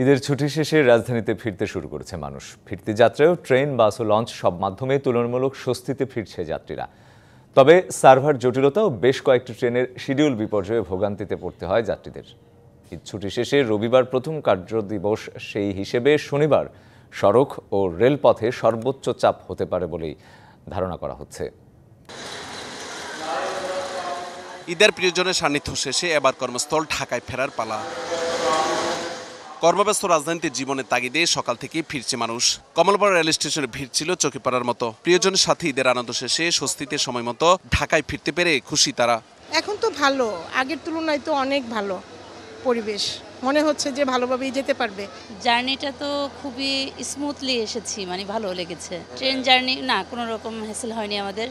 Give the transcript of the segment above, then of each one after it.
ঈদের ছুটি শেষে রাজধানীতে ফিরতে শুরু করেছে মানুষ। ফিরতি যাত্রায়ও ট্রেন, বাস ও লঞ্চ সব মাধ্যমে তুলনামূলক স্বস্তিতে ফিরছে যাত্রীরা। তবে সার্ভার জটিলতা ও বেশ কয়েকটি ট্রেনের শিডিউল বিপর্যয়ে ভোগান্তিতে পড়তে হয় যাত্রীদের। ঈদ ছুটি শেষে রবিবার প্রথম কার্যদিবস, সেই হিসেবে শনিবার সড়ক ও রেলপথে সর্বোচ্চ চাপ হতে পারে বলেই ধারণা করা হচ্ছে। ঈদের প্রিয়জনের সান্নিধ্য শেষে এবার কর্মস্থল ঢাকায় ফেরার পালা। কর্মব্যস্ত রাজধানীতে জীবনের তাগিদে সকাল থেকেই ফিরছে মানুষ। কমলপাড়া রেল স্টেশনে ভিড় ছিল চোখে পড়ার মতো। প্রিয়জনের সাথে ঈদের আনন্দ শেষে স্বস্তিতে সময় মতো ঢাকায় ফিরতে পেরে খুশি তারা। এখন তো ভালো, আগের তুলনায় তো অনেক ভালো পরিবেশ, মনে হচ্ছে যে ভালোভাবেই যেতে পারবে। জার্নিটা তো খুবই স্মুথলি এসেছি, মানে ভালো লেগেছে। ট্রেন জার্নি না, কোনো রকম হ্যাসেল হয়নি আমাদের।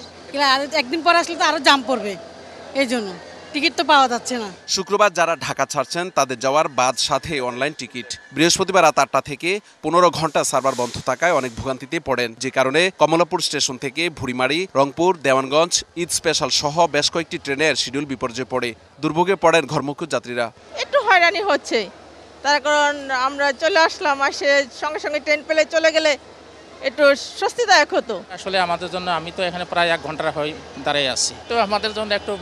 একদিন পর আসলে তো আরো জাম পড়বে, এই জন্য টিকিট তো পাওয়া যাচ্ছে না। শুক্রবার যারা ঢাকা ছাড়ছেন তাদের যাওয়ার বাদ সাথে অনলাইন টিকিট। বৃহস্পতিবার রাত 8টা থেকে 15 ঘন্টা সার্ভার বন্ধ থাকায় অনেক ভোগান্তিতে পড়েন, যে কারণে কমলাপুর স্টেশন থেকে ভুড়িমারি, রংপুর, দেওয়ানগঞ্জ, ঈদ স্পেশাল সহ বেশ কয়েকটি ট্রেনের শিডিউল বিপর্যয়ে পড়ে দুর্ভোগে পড়েন ঘরমুখী যাত্রীরা। একটু হয়রানি হচ্ছে, তার কারণ আমরা চলে আসলাম, আসে সঙ্গে সঙ্গে ট্রেন পেলে চলে গেলে একটু স্বস্তিদায়ক হতো। আসলে আমাদের জন্য, আমি তো এখানে প্রায় 1 ঘন্টা হয়ে দাঁড়িয়ে আছি, তো আমাদের জন্য একটু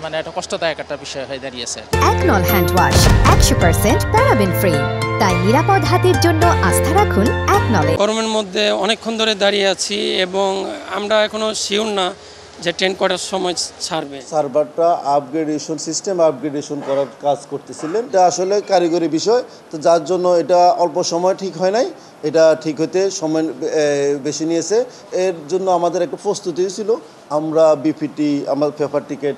মানে একটা কষ্টদায়ক একটা বিষয় হয়ে দাঁড়িয়েছে। একনল হ্যান্ড ওয়াশ 100% প্যারাবেন ফ্রি, তাই নিরাপদ হাতের জন্য আস্থা রাখুন একনলে। গরমের মধ্যে অনেকক্ষণ ধরে দাঁড়িয়ে আছি এবং আমরা এখনো শিওর না যে ট্রেন কটার সময় ছাড়বে। সার্ভারটা আপগ্রেডেশন করার কাজ করতেছিলেন, এটা আসলে কারিগরি বিষয়, তো যার জন্য এটা অল্প সময় ঠিক হয় নাই, এটা ঠিক হতে সময় বেশি নিয়েছে। এর জন্য আমাদের একটা প্রস্তুতি ছিল, আমরা বিপিটি, আমার পেপার টিকিট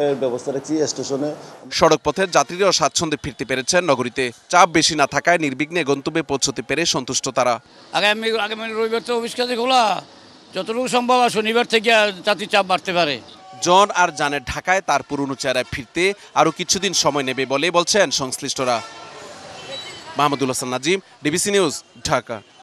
এর ব্যবস্থা রাখছি স্টেশনে। সড়ক পথের যাত্রীরাও স্বাচ্ছন্দ্যে ফিরতে পেরেছেন নগরীতে। চাপ বেশি না থাকায় নির্বিঘ্নে গন্তব্যে পৌঁছতে পেরে সন্তুষ্ট তারা। আগামী রবিবার তো অফিস কাজে খোলা, যতটুকু সম্ভব শনিবার থেকে যাত্রী চাপ বাড়তে পারে। জন আর জানের ঢাকায় তার পুরনো চেহারায় ফিরতে আরও কিছুদিন সময় নেবে বলে বলছেন সংশ্লিষ্টরা। Mahmudul Hasan Nazim, DBC news, Dhaka.